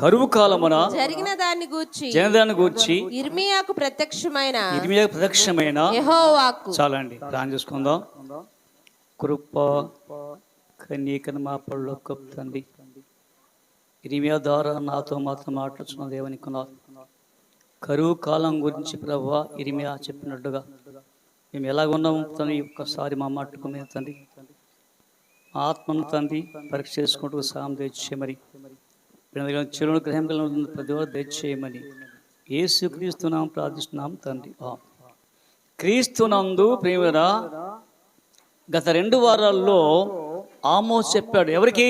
కరువు కాలమున జరిగిన దాన్ని గూర్చి ఇర్మియాకు ప్రత్యక్షమైన యెహోవా వాక్కు. చాలండి, ప్రార్థన చేసుకుందాం. కృప కన్యకను మా పళ్ళు తండ్రి, ఇర్మియా ద్వారా నాతో మాత్రం మాట్లాడుతున్న దేవునికి కొనాలి. కరువు కాలం గురించి ప్రభువా ఇర్మియా చెప్పినట్టుగా మేము ఎలాగున్నాము తండ్రి, ఒక్కసారి మా మాటకు మీద తండ్రి ఆత్మను తండ్రి పరీక్ష చేసుకుంటూ సాయం తెచ్చేయమని, చెరువును గ్రహం కలిగిన ప్రతి ఒక్కరు తెచ్చేయమని యేసుక్రీస్తున్నాం ప్రార్థిస్తున్నాం తండ్రి. క్రీస్తునందు ప్రియరా, గత 2 వారాల్లో ఆమోస్ చెప్పాడు. ఎవరికి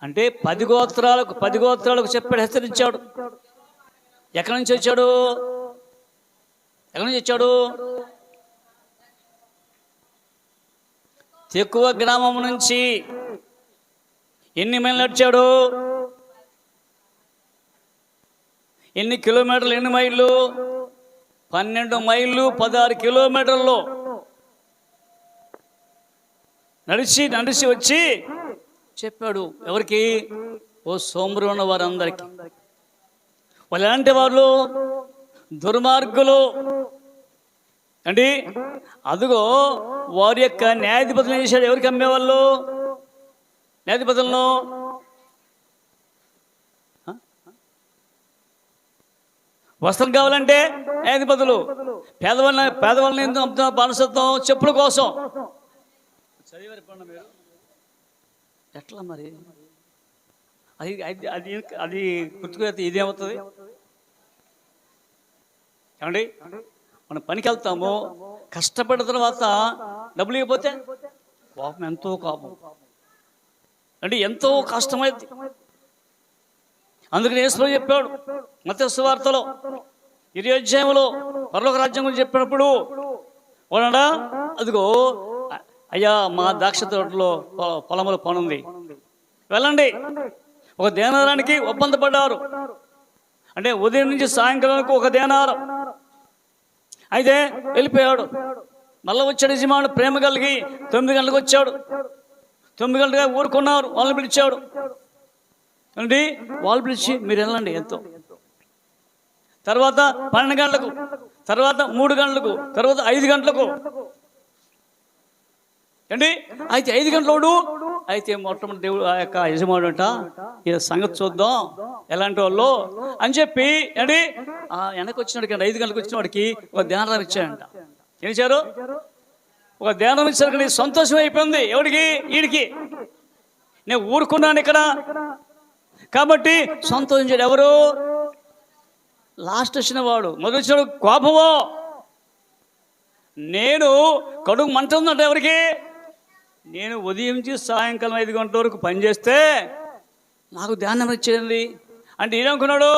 అంటే 10 గోత్రాలకు చెప్పాడు, హెచ్చరించాడు. ఎక్కడి నుంచి వచ్చాడు? తెక్కువ గ్రామం నుంచి. ఎన్ని మైళ్ళు నడిచాడు? ఎన్ని కిలోమీటర్లు? ఎన్ని మైళ్ళు? 12 మైళ్ళు 16 కిలోమీటర్లు నడిచి వచ్చి చెప్పాడు. ఎవరికి? ఓ సోమరు ఉన్న వారందరికీ. వాళ్ళు ఎలాంటి వాళ్ళు? దుర్మార్గులు అండి. అదిగో వారి యొక్క న్యాయాధిపతులు ఏం చేశాడు? ఎవరికి అమ్మేవాళ్ళు న్యాయాధిపతులను? వస్త్రం కావాలంటే న్యాయాధిపతులు, పేదవాళ్ళని బానిసత్వం, చెప్పుల కోసం. చదివారు ఎట్లా మరి? అది అది అది గుర్తుకు ఇదేమవుతుంది? ఏమండి, మనం పనికి వెళ్తాము, కష్టపడిన తర్వాత డబ్బులు ఇవ్వకపోతే కోపం, ఎంతో కోపం అంటే, ఎంతో కష్టమైంది. అందుకని యేసు చెప్పాడు మత్తయి సువార్తలో 20వ అధ్యాయంలో పరలోక రాజ్యం గురించి చెప్పినప్పుడు వాడా, అదిగో అయ్యా మా ద్రాక్ష తోటలో పొలముల పనుంది, వెళ్ళండి. ఒక దేనారానికి ఒప్పందపడ్డారు. అంటే ఉదయం నుంచి సాయంకాలానికి ఒక దేనారం. అయితే వెళ్ళిపోయాడు. మళ్ళీ వచ్చాడు యజమానుడు, ప్రేమ కలిగి 9 గంటలకు వచ్చాడు. 9 గంటలుగా ఊరుకున్నారు. వాళ్ళని పిలిచాడు అండి. వాళ్ళు పిలిచి మీరు వెళ్ళండి ఎంతో. తర్వాత 12 గంటలకు, తర్వాత 3 గంటలకు, తర్వాత 5 గంటలకు అండి. అయితే 5 గంటలోడు అయితే మొట్టమొదటి దేవుడు ఆ యొక్క యజమానుడు అంట, ఈ సంగతి చూద్దాం ఎలాంటి వాళ్ళు అని చెప్పి అండి వెనక్కి వచ్చినాడికి 5 గంటలకు వచ్చిన వాడికి ఒక ధ్యానం ఇచ్చాడంట. ఏం ఇచ్చారు? ఒక ధ్యానం ఇచ్చారు. సంతోషం అయిపోయింది. ఎవడికి? వీడికి. నేను ఊరుకున్నాను ఇక్కడ కాబట్టి సంతోషించాడు. ఎవరు? లాస్ట్ వచ్చిన వాడు. మొదటి వచ్చినాడు కోపమో. నేను కడుగు మంట ఉందంట. ఎవరికి? నేను ఉదయం నుంచి సాయంకాలం 5 గంటల వరకు పనిచేస్తే నాకు ధ్యానం వచ్చేది అంటే ఏమనుకున్నాడు?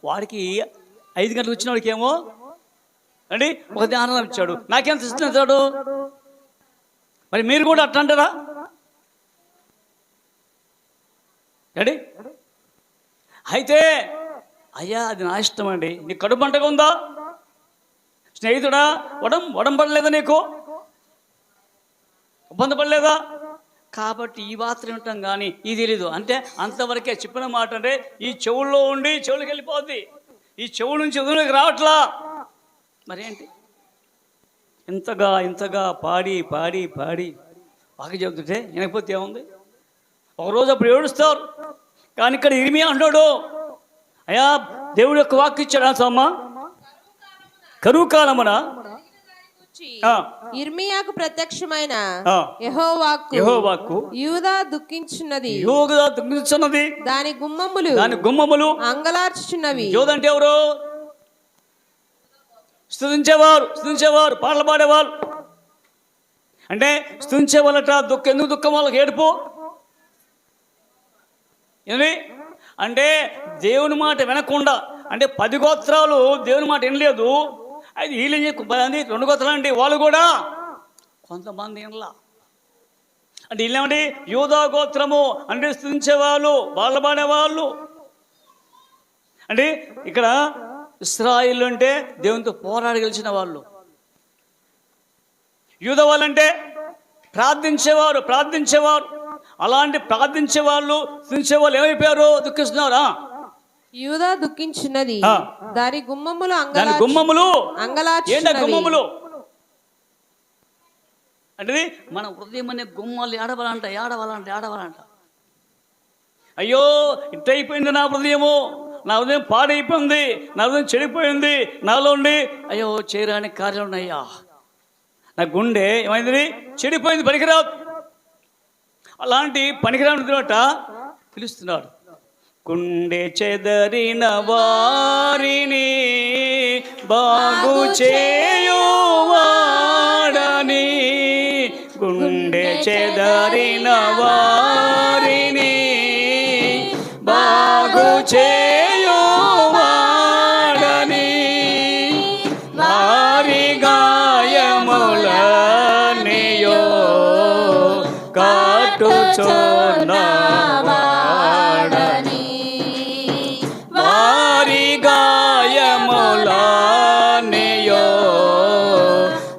వాడికి 5 గంటలకు వచ్చిన వాడికి ఏమో అండి ఒక ధ్యానం ఇచ్చాడు. నాకెంత ఇస్తున్నాడు? మరి మీరు కూడా అట్లా అంటారా అండి? అయితే అయ్యా అది నా ఇష్టం అండి. నీకు కడుపు మంటగా ఉందా? స్నేహితుడా, వడంపడలేదా? నీకు ఇబ్బంది పడలేదా? కాబట్టి ఈ మాత్రం వింటాం కానీ ఇది తెలీదు అంటే అంతవరకే చెప్పిన మాట. అంటే ఈ చెవుల్లో ఉండి చెవులకు వెళ్ళిపోద్ది, ఈ చెవు నుంచి వదిలికి రావట్లా. మరేంటి? ఇంతగా పాడి బాగా చెబుతుంటే వినకపోతే ఏముంది? ఒకరోజు అప్పుడు ఏడుస్తారు. కానీ ఇక్కడ ఇర్మియా అంటాడు, అయ్యా దేవుడు యొక్క వాక్కు ఇచ్చాడు అమ్మ. కరువు కాలమున ఇర్మియాకు ప్రత్యక్షమైన యెహోవా వాక్కు యూదా దుఃఖించున్నది, దాని గుమ్మములు అంగలార్చుచున్నవి. యూదా అంటే ఎవరు? స్తుతించేవారు, పాటలు పాడేవాళ్ళు. అంటే స్తుతించే వాళ్ళట ఎందుకు దుఃఖం? వాళ్ళకి ఏడుపు ఏంటి అంటే దేవుని మాట వినకుండా. అంటే 10 గోత్రాలు దేవుని మాట వినలేదు. అది వీళ్ళు 2 గోత్రాలు అండి. వాళ్ళు కూడా కొంతమంది వినలా. అంటే వీళ్ళేమండి? యూదా గోత్రము అంటే స్తుతించేవాళ్ళు, పాటలు పాడేవాళ్ళు. అంటే ఇక్కడ ఇశ్రాయేలు అంటే దేవునితో పోరాడి గెలిచిన వాళ్ళు. యూదా వాళ్ళంటే ప్రార్థించేవారు అలాంటి ప్రార్థించే వాళ్ళు స్తుతించే వాళ్ళు ఏమైపోయారు? దుఃఖిస్తున్నారా? యూదా దుఃఖించున్నది, దాని గుమ్మములు ఏంట గుమ్మములు అంటే మన హృదయం అనే గుమ్మాలు ఏడవాలంట. అయ్యో ఇట్ అయిపోయింది నా హృదయం పాడైపోయింది, నా హృదయం చెడిపోయింది, నాలో ఉండి అయ్యో చేయరాని కార్యాలు ఉన్నాయ్యా, నా గుండె ఏమైంది చెడిపోయింది, పనికిరాదు. అలాంటి పనికిరాని పిలుస్తున్నాడు. గుండె చెదరిన వారిని బాగు చేయువాడని, గుండె చెదరిన వారిని బాగు చేయువాడని, వారి గాయములనియో కాటుచున్నవాడని, వారి గాయములనియో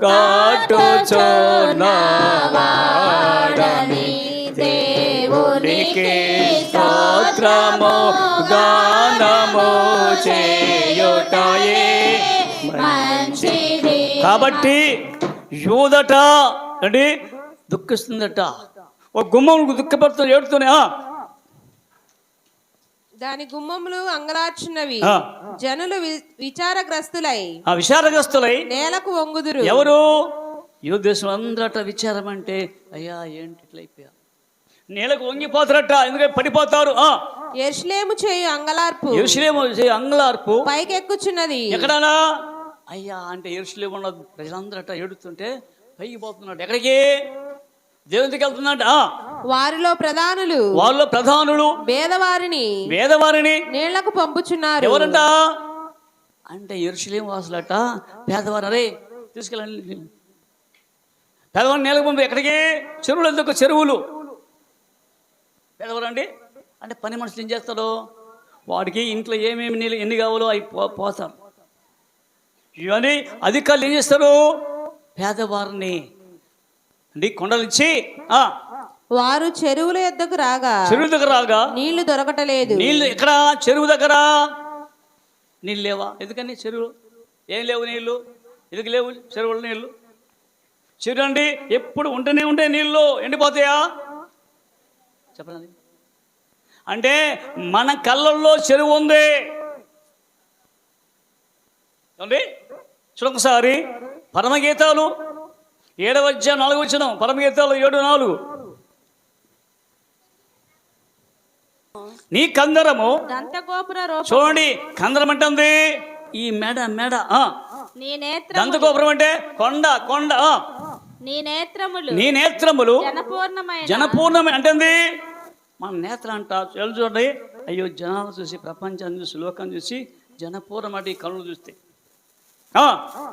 కాటుచున్నవాడని, దేవునికి స్తోత్రము గానము చేయుటయే మంచిది. కాబట్టి యూదట అంటే దుఃఖిస్తుందట, ఒక గుమ్మం దుఃఖపడుతూ ఏడుతూనే దాని గుమ్మములు అంగలార్చున్నవి, జనులు విచారగ్రస్తులై నేలకు వంగుదురు. ఎవరు? ఈ దేశం అందరట విచారం అంటే అయ్యా ఏంటి ఇట్లా అయిపోయా, నేలకు వంగిపోతారట, ఎందుకంటే పడిపోతారు. యెరూషలేము చేయు అంగలార్పు పైకెక్కుచున్నది. ఎక్కడనా అయ్యా అంటే యెరూషలేము ఉన్న ప్రజలందరట ఏడుతుంటే పైకి పోతున్నాడు. ఎక్కడికి? దేవునికి వెళ్తున్నాడు. వారిలో ప్రధానులు పేదవారిని నీళ్లకు పంపుచున్నారు. ఎవరంట అంటే యెరూషలేము వాసులట పేదవారు. అరే తీసుకెళ్ళండి, పేదవారిని నీళ్ళకు పంపి. ఎక్కడికి? చెరువులు. ఎందుకు చెరువులు? పేదవారు అండి అంటే పని మనుషులు ఏం చేస్తారు? వాడికి ఇంట్లో ఏమేమి నీళ్ళు ఎన్ని కావాలో అవి పోతారు. ఇవన్నీ అధికారులు ఏం చేస్తారు? పేదవారిని కొండలు ఇచ్చి వారు చెరువుల దగ్గర రాగా నీళ్లు దొరకటలేదు. నీళ్లు ఎక్కడ? చెరువు దగ్గర నీళ్ళు లేవా? ఎందుకని చెరువు ఏం లేవు నీళ్లు? ఎందుకు లేవు చెరువుల నీళ్లు? చెరువు అండి ఎప్పుడు ఉంటూనే ఉంటే నీళ్ళు ఎండిపోతాయా? చెప్పండి. అంటే మన కళ్ళల్లో చెరువు ఉంది చూడొకసారి. పరమగీతాలు 7:4 పరమగీతాలు 7:4 నీ కందరము చూడండి. కందరం అంటుంది ఈ మెడ దంతగోపురం అంటే కొండ. నీ నేత్రములు జనపూర్ణమైన అంటే మన నేత్రం అంట. చూడండి అయ్యో జనాలు చూసి, ప్రపంచాన్ని చూసి, లోకాన్ని చూసి జనపూర్ణం అంటే ఈ కళ్ళు చూస్తే.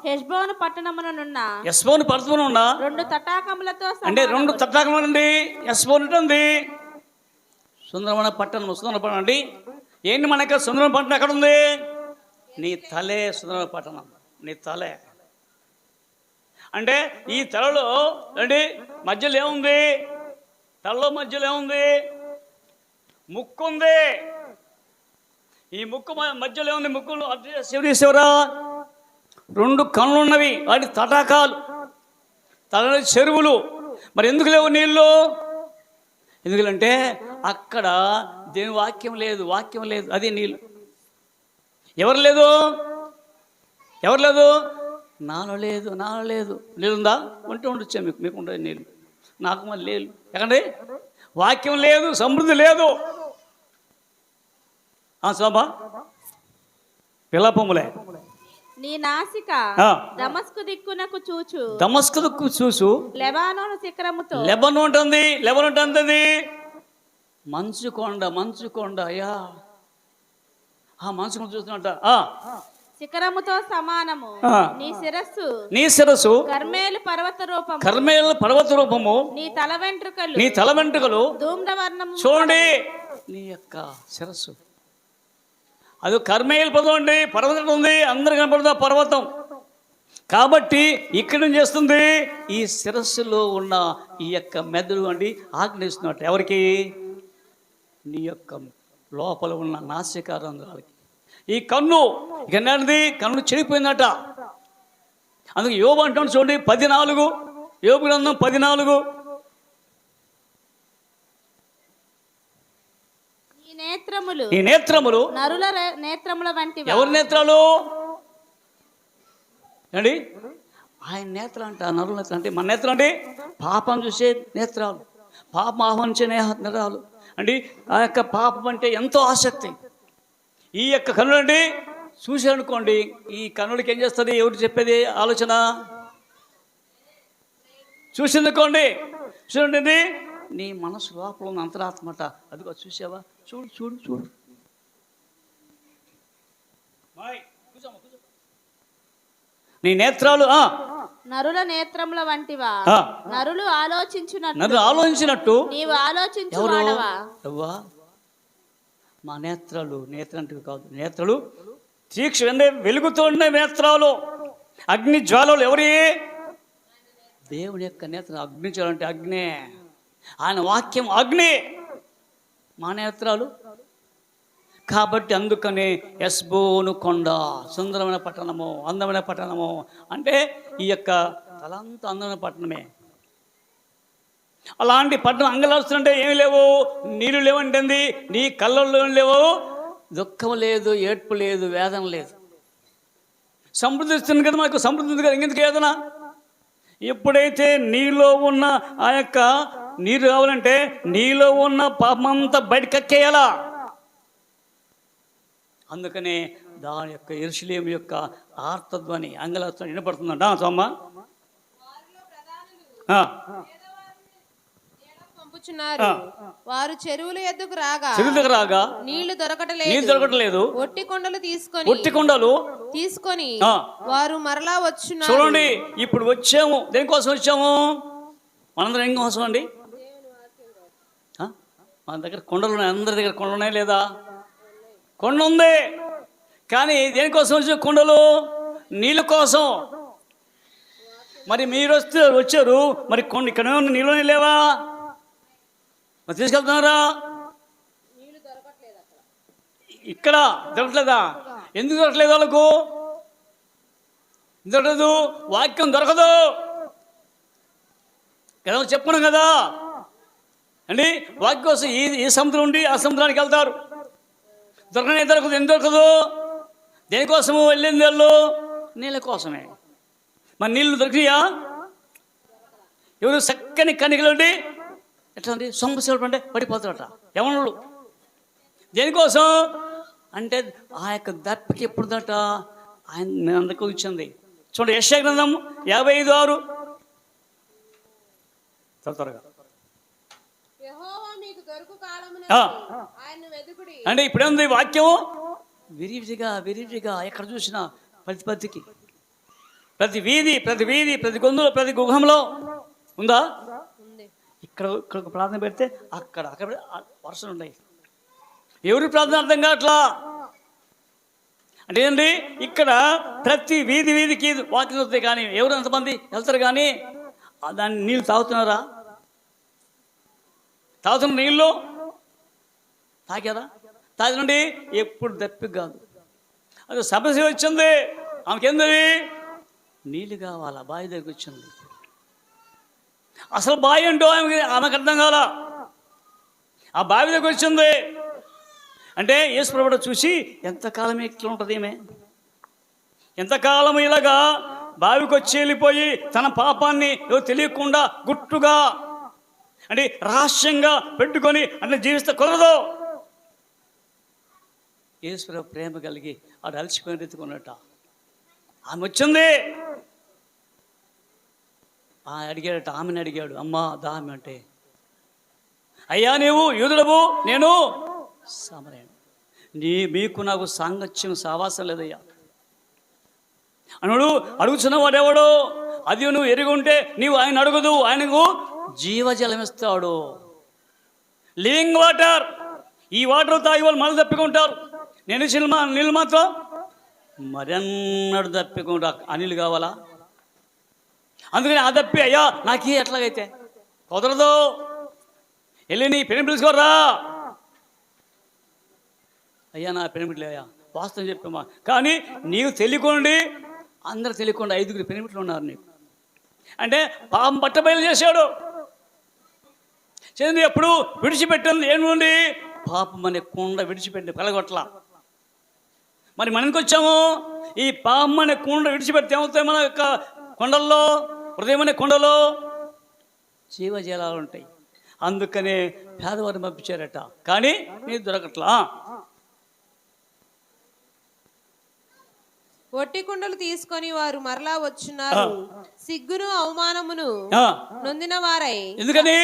హెష్బోను పట్టణమున రెండు తటాకములు అండి. హెష్బోను ఉంటుంది సుందరమైన పట్టణం. సుందరపట్టణం అండి ఏంటి? మనకి సుందరమైన పట్టణం ఎక్కడ ఉంది? నీ తలే సుందరమైన పట్టణం. నీ తలే అంటే ఈ తలలో అండి మధ్యలో ఏముంది? తలలో మధ్యలో ఏముంది? ముక్కు ఉంది. ఈ ముక్కు మధ్యలో ఏముంది? ముక్కులు శివరా 2 కళ్ళు ఉన్నవి, వాటి తటాకాలు, తలలో చెరువులు. మరి ఎందుకు లేవు నీళ్ళు? ఎందుకంటే అక్కడ దేని వాక్యం లేదు. అది నీళ్ళు. ఎవరు లేదు? నాలో లేదు. నీళ్ళుందా? ఉండొచ్చా మీకు ఉండదు నీళ్ళు. నాకు మళ్ళీ లేదు. ఎక్కడండి? వాక్యం లేదు, సమృద్ధి లేదు. శోభ విలాపములే. నీ నాసిక దమస్కు దిక్కు చూచు లెబానోను శిఖరముతో. లెబానోను ఉంటుంది. మంచు కొండ. అయ్యా ఆ మంచు కొండ చూస్తున్నట్ట. శిఖరముతో సమానము నీ శిరస్సు కర్మేలు పర్వత రూపము నీ తల వెంట్రుకలు ధూమ్రవర్ణము. చూడండి నీ యొక్క శిరస్సు అది కర్మేలు పర్వతం అండి. పర్వతం ఉంది, అందరు కనపడుతుంది పర్వతం. కాబట్టి ఇక్కడ ఏం చేస్తుంది, ఈ శిరస్సులో ఉన్న ఈ యొక్క మెదడు అండి ఆజ్ఞిస్తున్నట్టు ఎవరికి, నీ యొక్క లోపల ఉన్న నాసికా రంధ్రాలకి. ఈ కన్ను ఇక ఏంటంటే కన్ను చెడిపోయిందట. అందుకు యోబు అంటాడు చూడండి 14, యోబు గ్రంథం 14, ఈ నేత్రములు నరుల నేత్రముల వంటివి. ఎవరి నేత్రాలు అండి? ఆయన నేత్రం అంట, నరుల నేత్రం అంటే మన నేత్రం అంటే పాపం చూసే నేత్రాలు, పాపం ఆహ్వానించే నేత్రాలు అండి. ఆ యొక్క పాపం అంటే ఎంతో ఆసక్తి. ఈ యొక్క కన్నులు అండి చూశారనుకోండి, ఈ కన్నులకి ఏం చేస్తుంది, ఎవరు చెప్పేది ఆలోచన, చూసిందనుకోండి, చూడండి నీ మనసు లోపల ఉన్న అంతరాత్మట, అదిగో చూసావా, చూడు చూడు చూడు. నీ నేత్రాలు నరుల నేత్రముల వంటివా, నరులు ఆలోచించినట్టు నీవు ఆలోచించువాడవా. మా నేత్రాలు నేత్రంటివి కాదు, నేత్రాలు తీక్ష వెలుగుతుండే నేత్రాలు, అగ్ని జ్వాలలు. ఎవరి? దేవుని యొక్క నేత్రం. అగ్ని జ్వాల అంటే అగ్నే, ఆయన వాక్యం అగ్ని, మా నేత్రాలు. కాబట్టి అందుకనే ఎస్బోను కొండ సుందరమైన పట్టణము, అందమైన పట్టణము అంటే ఈ యొక్క తలంతా అందమైన పట్టణమే. అలాంటి పట్టణం అంగలాస్తుంటే ఏమి లేవు, నీళ్ళు లేవంటే నీ కళ్ళల్లో లేవు, దుఃఖం లేదు, ఏడ్పు లేదు, వేదన లేదు. సమృద్ధి ఇస్తుంది కదా మనకు, సమృద్ధి ఉంది కదా, ఇంకెందుకు వేదన? ఎప్పుడైతే నీలో ఉన్న ఆ యొక్క నీరు కావాలంటే నీలో ఉన్న పాపమంతా బయట కక్కేయాలా. అందుకనే దాని యొక్క యెరూషలేము యొక్క ఆర్తధ్వని అంగలార్తధ్వని వినపడుతుందంట. సోమ్మ వారు చెరువుల ఎద్దుకు రాగా నీళ్లు దొరకటలేదు. ఒట్టి కొండలు తీసుకొని వారు మరలా వచ్చున్నారు. చూడండి, ఇప్పుడు వచ్చాము, దేనికోసం వచ్చాము? మనందరం ఏం కోసం అండి? మన దగ్గర కొండలు ఉన్నాయి, అందరి దగ్గర కొండలు ఉన్నాయి లేదా? కొండ ఉంది, కానీ దేనికోసం వచ్చారు? కొండలు నీళ్ళ కోసం. మరి మీరు వచ్చారు, మరి కొండ ఇక్కడ నీళ్ళని లేవా? మరి తీసుకెళ్తున్నారా? ఇక్కడ దొరకలేదా? ఎందుకు దొరకలేదు వాళ్ళకు? దొరకదు, వాక్యం దొరకదు కదా, చెప్పుకున్నాం కదా అండి. వాక్యం కోసం ఈ సముద్రం ఉండి ఆ సముద్రానికి వెళ్తారు, దొరకదు. ఎందుకు దొరకదు? దేనికోసము వెళ్ళింది వాళ్ళు? నీళ్ళ కోసమే. మరి నీళ్ళు దొరికినాయా? ఎవరు చక్కని కనికలు అండి, ఎట్లా అండి, సొంపసేపు అంటే పడిపోతారట యవనులు. దేనికోసం అంటే ఆ యొక్క దప్పికి ఎప్పుడుదట ఆయన అందరికీ ఇచ్చింది. చూడండి, యెషయా గ్రంథం 55:6 త్వరగా అంటే ఇప్పుడేముంది వాక్యం? విరివిగా ఎక్కడ చూసినా ప్రతి ప్రతి వీధి, ప్రతి గొంతులో, ప్రతి గుహంలో ఉందా? ఇక్కడ ప్రార్థన పెడితే అక్కడ వర్షాలు ఉన్నాయి. ఎవరి ప్రార్థన అర్థం కావట్లా అంటే ఏంటి? ఇక్కడ ప్రతి వీధికి వాకింగ్ వస్తాయి, కానీ ఎవరు ఎంతమంది వెళ్తారు? కానీ దాన్ని నీళ్ళు తాగుతున్నారా? తాగుతున్న నీళ్ళు తాగారా? తాగినండి ఎప్పుడు దప్పి కాదు. అది సమస్య వచ్చింది ఆమెకేంది? నీళ్ళు కావాలా, బావి దగ్గరికి వచ్చింది. అసలు బావి ఏంటో ఆమెకు అర్థం కావాలా. ఆ బావి దగ్గర వచ్చింది అంటే యేసు ప్రభువు చూసి ఎంతకాలం ఇట్లా ఉంటుంది ఈమె, ఎంతకాలం ఇలాగా బావికి వచ్చి వెళ్ళిపోయి తన పాపాన్ని తెలియకుండా గుట్టుగా అంటే రహస్యంగా పెట్టుకొని అంటే జీవిస్తే కుదరదు. యేసు ప్రభు ప్రేమ కలిగి ఆడు అలసిపోయిన రీతికున్నట్ట ఆమె వచ్చింది. అడిగాడట, ఆమెను అడిగాడు, అమ్మా దామె అంటే, అయ్యా నీవు యూదుడవు, నేను సమరయుడు, మీకు నాకు సాంగత్యం సావాసం లేదయ్యా అన్నాడు. అడుగుతున్న వాడెవడో అది నువ్వు ఎరుగుంటే నీవు ఆయన అడుగుదు, ఆయనకు జీవజలం ఇస్తాడు, లివింగ్ వాటర్. ఈ వాటర్ తాగి వాళ్ళు మళ్ళీ తప్పికుంటారు. నేను నీళ్ళు మాత్రం మరెన్నడు తప్పికుంటా. అనిల్ కావాలా? అందుకని ఆ తప్పి అయ్యా నాకే ఎట్లాగైతే కుదరదు, వెళ్ళి నీ పెళ్లి పిలుచుకోర్రా. అయ్యా నా పెనిమిట్లు అయ్యా వాస్తవం చెప్పమ్మా, కానీ నీకు తెలియకండి, అందరు తెలియకుండా 5 పెనిమిట్లు ఉన్నారు నీకు అంటే పాపం పట్టబయలు చేశాడు. చదివి ఎప్పుడు విడిచిపెట్టింది ఏముంది, పాపం అనే కుండ విడిచిపెట్టి పెళ్ళగొట్ల. మరి మనకి వచ్చాము, ఈ పాపం అనే కుండ విడిచిపెడితే ఏమవుతాయి? మన యొక్క కొండల్లో, హృదయం అనే కొండలో జీవజలాలు ఉంటాయి. అందుకనే పేదవారిని పంపించారట, కానీ నీకు దొరకట్లా. ఒట్టి కుండలు తీసుకొని వారు మరలా వచ్చున్నారు, సిగ్గును అవమానమును నొందిన వారై. ఎందుకని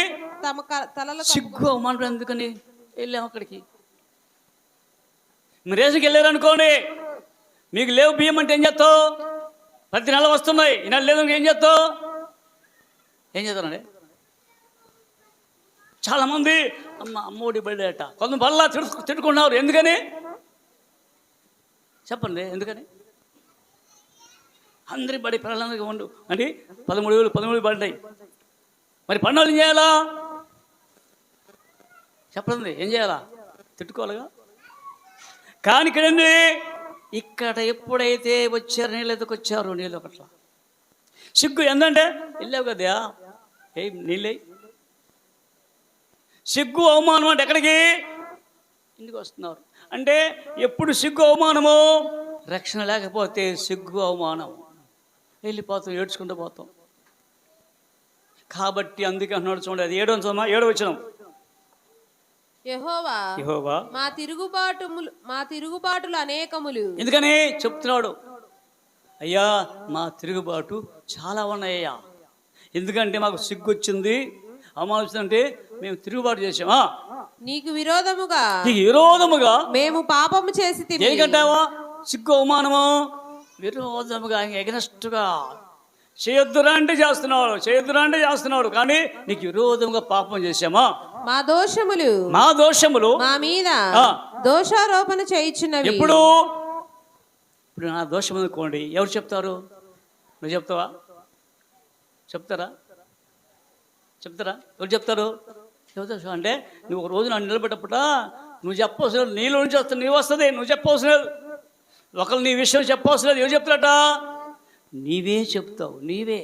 తమ తలలో సిగ్గు అవమానం ఎందుకని వెళ్ళాము అక్కడికి? మీరు రేసుకి వెళ్ళారనుకోండి, మీకు లేవు బియ్యం అంటే ఏం చేస్తావు? ప్రతి నెల వస్తున్నాయి, ఈ నెల లేదు ఏం చేస్తావు? ఏం చేస్తారండి? చాలామంది అమ్మఒడి బయట కొంత బల్లా తిట్టుకున్నారు. ఎందుకని చెప్పండి? ఎందుకని అందరి బడి పిల్లలందరికీ ఉండు అంటే 13,000 పడ్డాయి. మరి పన్నులు ఏం చేయాలా? చెప్పండి, ఏం చేయాలా? తిట్టుకోవాలిగా. కానీ ఇక్కడండి, ఇక్కడ ఎప్పుడైతే వచ్చారు, నీళ్ళు ఎదుకు వచ్చారు, నీళ్ళు ఒకట్లా సిగ్గు. ఏంటంటే వెళ్ళావు కదా, ఏ నీళ్ళే. సిగ్గు అవమానం అంటే ఎక్కడికి? ఇంటికి వస్తున్నారు అంటే ఎప్పుడు సిగ్గు అవమానము? రక్షణ లేకపోతే సిగ్గు అవమానం, వెళ్ళిపోతాం, ఏడ్చుకుంటూ పోతాం. కాబట్టి అందుకే అన్నాడు చూడండి, అది 7వ వచనం. యెహోవా మా తిరుగుబాటులు అనేకములు. ఎందుకని చెప్తున్నాడు? అయ్యా మా తిరుగుబాటు చాలా ఉన్నాయ్యా. ఎందుకంటే మాకు సిగ్గు వచ్చింది, అవమానం వచ్చిందంటే మేము తిరుగుబాటు చేసామా. నీకు విరోధముగా మేము పాపము చేసి దేనికంటావా? సిగ్గు అవమానము విరోధముగా, ఎగనెస్ట్గా చేయొద్దురా అంటే చేస్తున్నాడు, కానీ నీకు విరోధముగా పాపం చేశామా. మా దోషములు మా మీద దోషారోపణ చేయించున్నవి. ఇప్పుడు నా దోషం అనుకోండి, ఎవరు చెప్తారు? నువ్వు చెప్తావా? చెప్తారా? ఎవరు చెప్తారు? అంటే నువ్వు ఒక రోజు నన్ను నిలబెట్టప్పుట నువ్వు చెప్పవలసిన నీలో నుంచి వస్తుంది, నీవు వస్తుంది, నువ్వు చెప్పవలసిన ఒకరు నీ విషయం చెప్పవలసిన ఎవరు చెప్తారట? నీవే చెప్తావు, నీవే.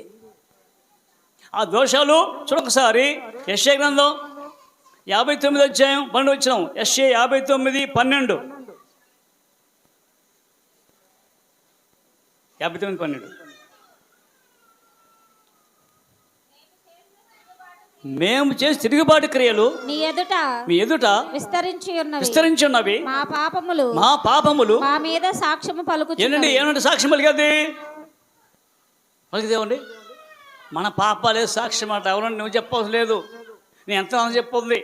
ఆ దోషాలు చూడొకసారి యెషయా గ్రంథం 59 అధ్యాయం 12 వచనం. యెషయా 59:12. 59:12. మేము చేసి తిరుగుబాటు క్రియలు మీ ఎదుట విస్తరించి ఉన్నవి, మా పాపములు మా మీద సాక్ష్యము పలుకుచున్నవి. ఏమంటే సాక్ష్యం పలికిదేవండి? మన పాపాలే సాక్ష్యం అంట. ఎవరంటే నువ్వు చెప్పవలసి లేదు, నేను ఎంత చెప్పుంది.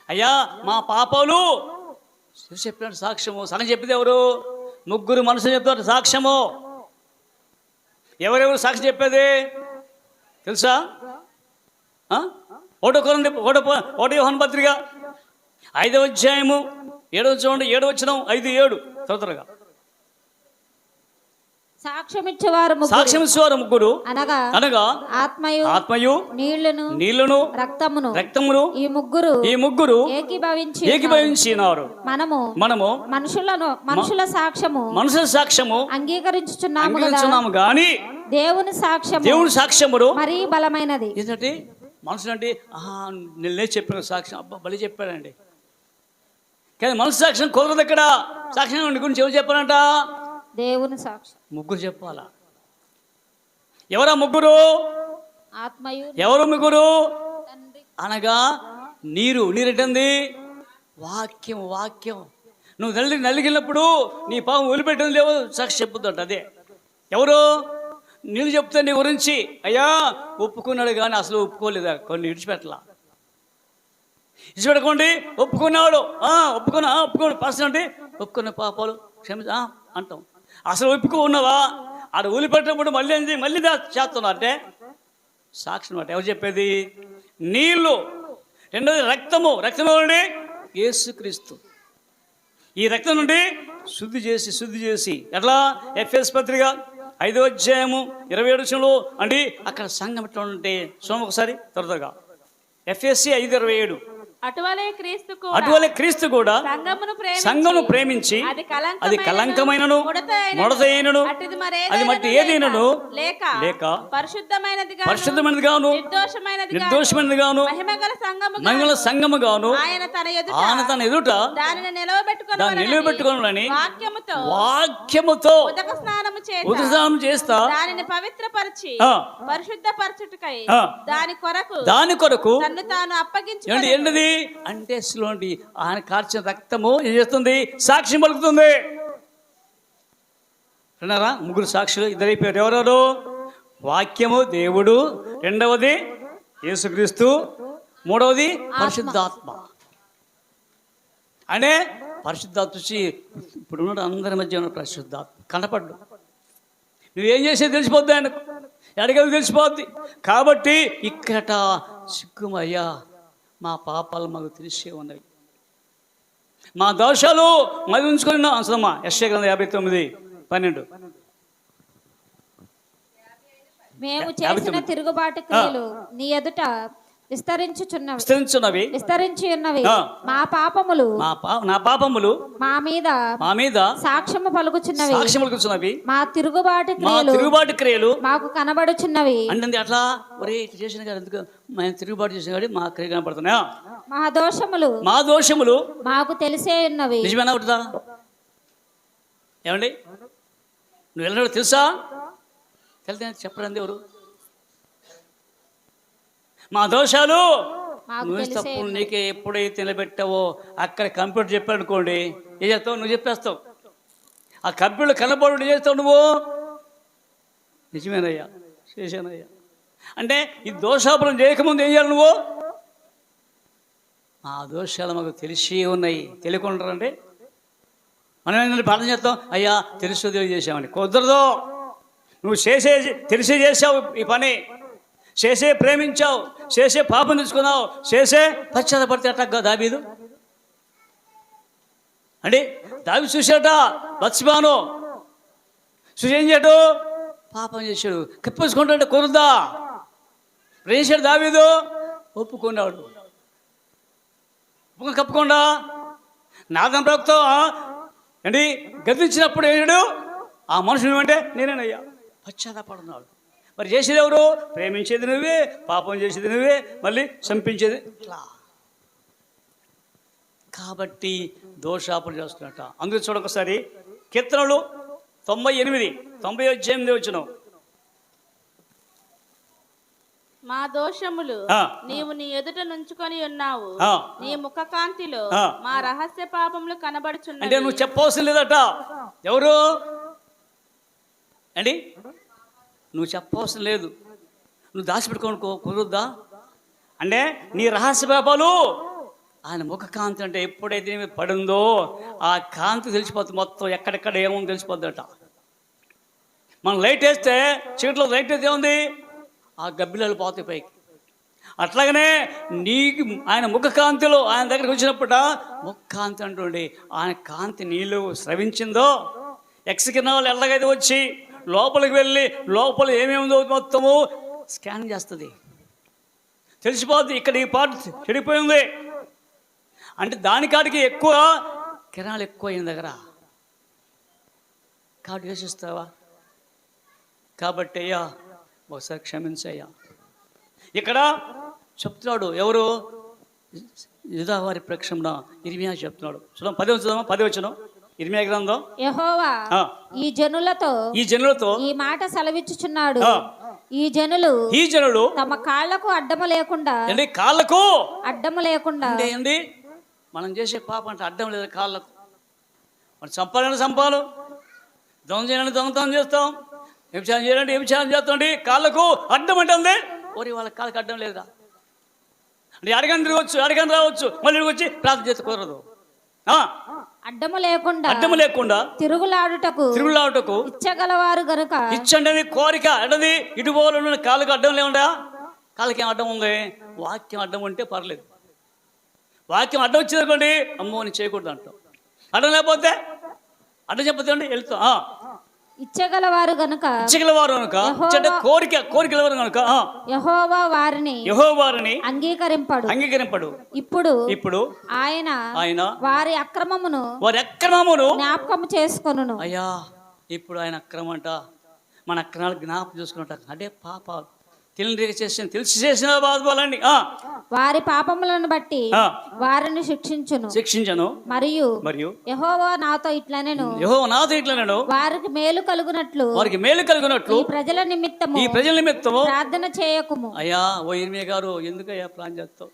అయ్యా మా పాపాలు చెప్పినట్టు సాక్ష్యము. సగం చెప్పింది ఎవరు? 3 మనుషులు చెప్తారు సాక్ష్యము. ఎవరెవరు సాక్ష్యం చెప్పేది తెలుసా? 1 యోహాను పత్రిక 5వ అధ్యాయము 7వ చూడండి, 7వ వచనం 5-7 త్వరగా. సాక్ష్యం ఇచ్చేవారు ముగ్గురు అనగా ఆత్మయు నీళ్లను రక్తమును ఈ ముగ్గురు ఏకీభవించినారు. మనము మనుషుల సాక్ష్యము అంగీకరించుచున్నాము గాని దేవుని సాక్ష్యము మరీ బలమైనది. ఏంటంటే మనుషులు అంటే నిన్నే చెప్పిన సాక్ష్యం, అబ్బా బలి చెప్పాడండి, కానీ మనసు సాక్ష్యం కుదరదు. ఇక్కడ సాక్ష్యం గురించి ఎవరు చెప్పారంట? దేవుని సాక్ష్యం. ముగ్గురు చెప్పాలా? ఎవరా ముగ్గురు? ఎవరు ముగ్గురు అనగా నీరెట్టంది వాక్యం. నువ్వు నలిగినప్పుడు నీ పాపం వదిలిపెట్టింది లేవు సాక్షి చెప్పుద్దంట. అదే ఎవరు? నీళ్ళు చెప్తా నీ గురించి. అయ్యా ఒప్పుకున్నాడు కానీ అసలు ఒప్పుకోలేదా, కొన్ని విడిచిపెట్టకండి. ఒప్పుకున్నాడు, ఒప్పుకోండి పర్సన్ అంటే ఒప్పుకున్న పాపాలు అంటాం. అసలు ఒప్పుకున్నావా? ఆడ ఊలిపెట్టినప్పుడు మళ్ళీ చేస్తున్నా అంటే సాక్షి అనమాట. ఎవరు చెప్పేది? నీళ్ళు. రెండోది రక్తం నుండి యేసుక్రీస్తు. ఈ రక్తం నుండి శుద్ధి చేసి ఎట్లా? ఎఫెసు పత్రిక 5వ అధ్యాయము 27 వచనంలో అంటే అక్కడ సంఘం ఎట్లా ఉంటే చూడండి ఒకసారి త్వరగా. ఎఫ్ఎస్సి 5:27. అటువలే క్రీస్తు కూడా సంఘమును ప్రేమించి అది కలంకమైనను ముడతైనను అది మట్టి ఏదైనను లేక పరిశుద్ధమైనది గాను నిర్దోషమైనది గాను మహిమగల సంఘము గాను ఆయన తన ఎదుట దాన్ని నిలవబెట్టుకోవాలని వాక్యముతో ఉదకస్నానం చేస్తా దాని కొరకు ఏంటిది అంటే ఆయన కార్చిన రక్తము ఏం చేస్తుంది? సాక్ష్యం పలుకుతుంది. విన్నారా? 3 సాక్షులు, 2 అయిపోయారు. ఎవరెవరు? వాక్యము దేవుడు, 2వది యేసుక్రీస్తు, 3వది పరిశుద్ధాత్మ. అంటే పరిశుద్ధాత్మ వచ్చి ఇప్పుడు ఉన్నాడు అందరి మధ్య ఉన్న పరిశుద్ధాత్మ కనపడ్డు. నువ్వేం చేసేది తెలిసిపోద్ది, ఆయనకు ఎడగలు తెలిసిపోద్ది. కాబట్టి ఇక్కడ సిగ్గుమయ్యా, మా పాపాలు మాకు తెలిసే ఉన్నవి, మా దోషాలు మరి ఉంచుకొని అవసరమా? యెషయా గ్రంథం 59:12. మేము చేసిన తిరుగుబాటు క్రియలు నీ ఎదుట విస్తరించి ఉన్నవి. మా పాపములు నా పాపములు మా మీద సాక్ష్యము పలుకుచున్నవి. మా తిరుగుబాటు క్రియలు మాకు కనబడుచున్నవి. అంటే అట్లా ఒరే చేసిన గారు ఎందుకు మేము తిరుగుబాటు చేసిన గాడి మా క్రియ కనపడుతున్నాయా? మా దోషములు మాకు తెలిసే ఉన్నవి. నిజమేనా? ఒకటిదా? ఏమండి నువ్వు వెళ్ళినాడు తెలుసా? తెలితే చెప్పరండి ఎవరు? మా దోషాలు నువ్వు తప్పులు నీకే ఎప్పుడైతే నిలబెట్టావో అక్కడ కంప్యూటర్ చెప్పాడు అనుకోండి, ఏం చేస్తావు? నువ్వు చెప్పేస్తావు. ఆ కంప్యూటర్ కనబడు ఏం చేస్తావు నువ్వు? నిజమేనయ్యా, చేశానయ్యా అంటే ఈ దోషాపనం చేయకముందు ఏం చేయాలి నువ్వు? మా దోషాలు మాకు తెలిసి ఉన్నాయి. తెలియకుంటారంటే మనం ఏంటంటే ప్రార్థన చేస్తాం, అయ్యా తెలుసు తెలియజేసామని. కుదరదు. నువ్వు తెలిసి చేసావు ఈ పని, చేసే ప్రేమించావు, చేసే పాపం తెచ్చుకున్నావు, చేసే పశ్చాత్తపడితే అట్టగా దావీదు అండి. దావీదు చూశాట బత్షెబాను చూసి ఏం చేయడు? పాపం చేశాడు. కప్పించుకుంటాడంటే కురుద్దా? ఏం చేశాడు దావీదు? ఒప్పుకున్నాడు. కప్పుకుండా నాదం ప్రవక్త అండి గద్దించినప్పుడు ఏడు ఆ మనుషులు అంటే నేనేనయ్యా పశ్చాత్తపడున్నాడు. మరి చేసేది ఎవరు? ప్రేమించేది నువ్వే, పాపం చేసేది నువ్వే, మళ్ళీ చంపించేది ఇట్లా. కాబట్టి దోషాపన చేస్తున్నట్ట. అందుకు చూడొకసారి కీర్తనలు 90 వచ్చిన మా దోషములు నీవు నీ ఎదుట నుంచుకొని ఉన్నావు, నీ ముఖ కాంతిలో మా రహస్య పాపములు కనబడుచున్నాయి. అంటే నువ్వు చెప్పవలసిన లేదట. ఎవరు అండి? నువ్వు చెప్పవలసిన లేదు. నువ్వు దాచిపెట్టుకోనుకో కుదురుద్దా? అంటే నీ రహస్య పాపాలు ఆయన ముఖ కాంతి అంటే ఎప్పుడైతే పడిందో ఆ కాంతి తెలిసిపోతుంది. మొత్తం ఎక్కడెక్కడ ఏముంది తెలిసిపోద్దట. మనం లైట్ వేస్తే చీట్లో లైట్ అయితే ఏముంది? ఆ గబ్బిలాలు పోతాయి పైకి. అట్లాగనే నీకు ఆయన ముఖ కాంతిలో ఆయన దగ్గరికి వచ్చినప్పుడ ముఖ కాంతి అంటుండే ఆయన కాంతి నీళ్ళు స్రవించిందో ఎక్స్కిరణాలు ఎల్లగైతే వచ్చి లోపలికి వెళ్ళి లోపల ఏమేమిందో మొత్తము స్కాన్ చేస్తుంది, తెలిసిపోద్ది. ఇక్కడ ఈ పార్ట్ చెడిపోయింది అంటే దానికాడికి ఎక్కువ కిరణాలు ఎక్కువ అయిన దగ్గర కాబట్టి యోచిస్తావా? కాబట్టి అయ్యా ఒకసారి క్షమించయ్యా. ఇక్కడ చెప్తున్నాడు ఎవరు? యూదావారి ప్రక్షమణ ఇర్మియా చెప్తున్నాడు. చూద్దాం 10 వచనం ఇర్మియా గ్రంథం. యెహోవా ఈ జనులతో ఈ మాట సెలవిచ్చుచున్నాడు, ఈ జనులు తమ కాళ్ళకు అడ్డము లేకుండా కాళ్ళకు అడ్డము లేకుండా ఏంటి మనం చేసే పాపం అంటే అడ్డం లేదు కాళ్ళకు. మనం చంపాలని చంపాలు, దొంగ చేయాలని దొంగతనం చేస్తాం, వ్యభిచారం చేయాలంటే వ్యభిచారం చేస్తాండి. కాళ్ళకు అడ్డం అంటే ఉంది. ఓరి వాళ్ళ కాళ్ళకి అడ్డం లేదురా అంటే అడగని రావచ్చు మళ్ళీ వచ్చి ప్రార్థన చేస్తే కుదరదు. అడ్డము లేకుండా తిరుగులాడుటకు ఇచ్చగలవారు గనుక. ఇచ్చండి కోరిక అంటే ఇటు పోవాలని కాళ్ళకు అడ్డం లేకుండా. కాళ్ళకి ఏం అడ్డం ఉంది? వాక్యం అడ్డం ఉంటే పర్లేదు. వాక్యం అడ్డం వచ్చేదనుకోండి అమ్మో నేను చేయకూడదు అంటాం. అడ్డం లేకపోతే అడ్డం చెప్పదండి వెళ్తాం. ఇచ్చగలవారు గనుక ఇచ్చగలవారు కనుక అంటే కోరికలవారు కనుక యెహోవా వారిని అంగీకరింపడు. ఇప్పుడు ఆయన వారి అక్రమమును జ్ఞాపకము చేసుకొనును. అయ్యా ఇప్పుడు ఆయన అక్రమం అంట, మన అక్రమాలు జ్ఞాపకం చేసుకున్నట, అంటే పాపాలు తెలిసి చేసిన బాధపాలండి. వారి పాపములను బట్టి వారిని శిక్షించును. మరియు యెహోవా నాతో ఇట్లనెను, వారికి మేలు కలుగునట్లు ఈ ప్రజల నిమిత్తము ప్రార్థన చేయకుము. అయ్యా ఓ ఇర్మియా గారు ఎందుకయ్యా ప్లాన్ చేస్తావు?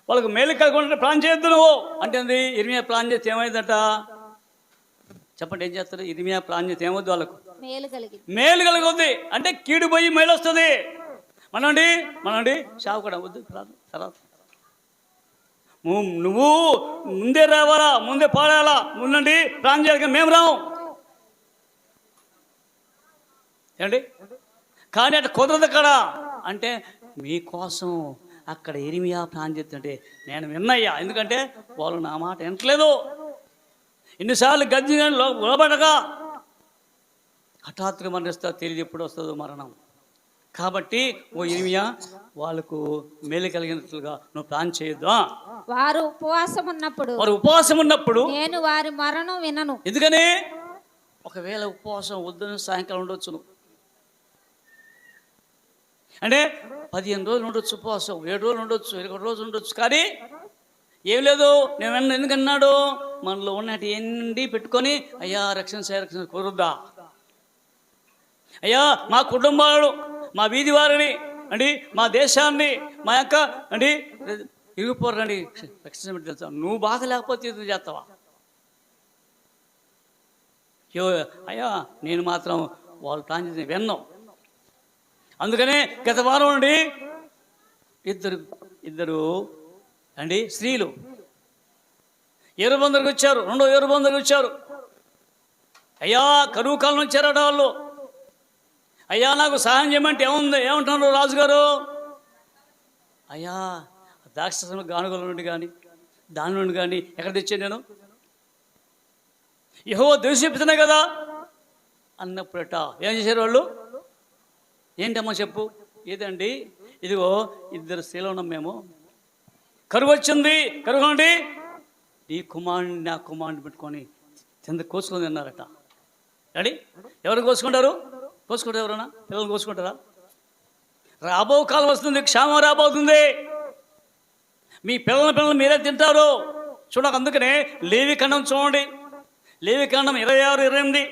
వాళ్ళకి మేలు కలుగుకుంటే ప్లాన్ చేయొద్దు నువ్వు అంటే ఇర్మియా ప్లాన్ చేస్తే ఏమైందట చెప్పండి, ఏం చేస్తారు? ఇర్మియా ప్లాన్ చేస్తే ఏమవుద్ది? వాళ్ళకు మేలు కలుగుద్ది. అంటే కీడు పోయి మేలు వస్తుంది. మనండి షావు కూడా వద్దు తర్వాత నువ్వు ముందే రావాలా, ముందే పాడాలా, ముందండి ప్లాన్ చేయాలి, మేము రాము ఏమండి. కానీ అట్లా కుదరదు అక్కడ. అంటే మీకోసం అక్కడ ఇర్మియా ప్లాన్ చేస్తుంటే నేను విన్నయ్యా, ఎందుకంటే వాళ్ళు నా మాట వినట్లేదు. ఎన్నిసార్లు గజ్జి లోబడగా హఠాత్తుగా మరణిస్తా, తెలియదు ఎప్పుడు వస్తుందో మరణం. కాబట్టి ఓ ఇర్మియా వాళ్ళకు మేలు కలిగినట్లుగా నువ్వు ప్లాన్ చేయొద్దు. వారు ఉపవాసం ఉన్నప్పుడు నేను వారి మరణం వినను. ఎందుకని? ఒకవేళ ఉపవాసం వద్దని సాయంకాలం ఉండొచ్చు నువ్వు, అంటే 15 రోజులు ఉండొచ్చు ఉపవాసం, 7 రోజులు ఉండొచ్చు, 21 రోజులు ఉండొచ్చు. కానీ ఏం లేదు, నేను ఎందుకన్నాడు? మనలో ఉన్నట్టు ఎండి పెట్టుకొని అయ్యా రక్షణ కుదరద్దా? అయ్యా మా కుటుంబాలను, మా వీధి వారిని అండి, మా దేశాన్ని, మా యొక్క అండి ఇరుగుపోరండి రక్షణ తెలుసా? నువ్వు బాధ లేకపోతే ఇది చేస్తావా? అయ్యా నేను మాత్రం వాళ్ళు ప్లాన్ చేసి విన్నాం. అందుకనే గత వారం నుండి ఇద్దరు అండి స్త్రీలు ఏరుబందరికి వచ్చారు, రెండో ఏరుబందరికి వచ్చారు. అయ్యా కరువు కాలం వచ్చారట వాళ్ళు. అయ్యా నాకు సహాయం చేయమంటే ఏమంటున్నారు రాజుగారు? అయ్యా ద్రాక్షరసం గానుగల నుండి కానీ దాని నుండి కానీ ఎక్కడ తెచ్చాను నేను? యెహోవా దోషి చెప్తున్నా కదా అన్నప్పుడట ఏం చేశారు వాళ్ళు? ఏంటమ్మా చెప్పు. ఏదండి? ఇదిగో ఇద్దరు స్త్రీలు ఉన్నాం మేము, కరువు వచ్చింది, కరువుండి ఈ కుమారుడిని నా కుమారుడిని పెట్టుకొని కింద కోసుకొని తిన్నారట. రెడీ? ఎవరు కోసుకుంటారు? ఎవరైనా పిల్లలు కోసుకుంటారా? రాబో కాలం వస్తుంది, క్షామం రాబోతుంది, మీ పిల్లలు మీరే తింటారు. చూడక అందుకనే లేవికాండం చూడండి, లేవికాండం 26, 28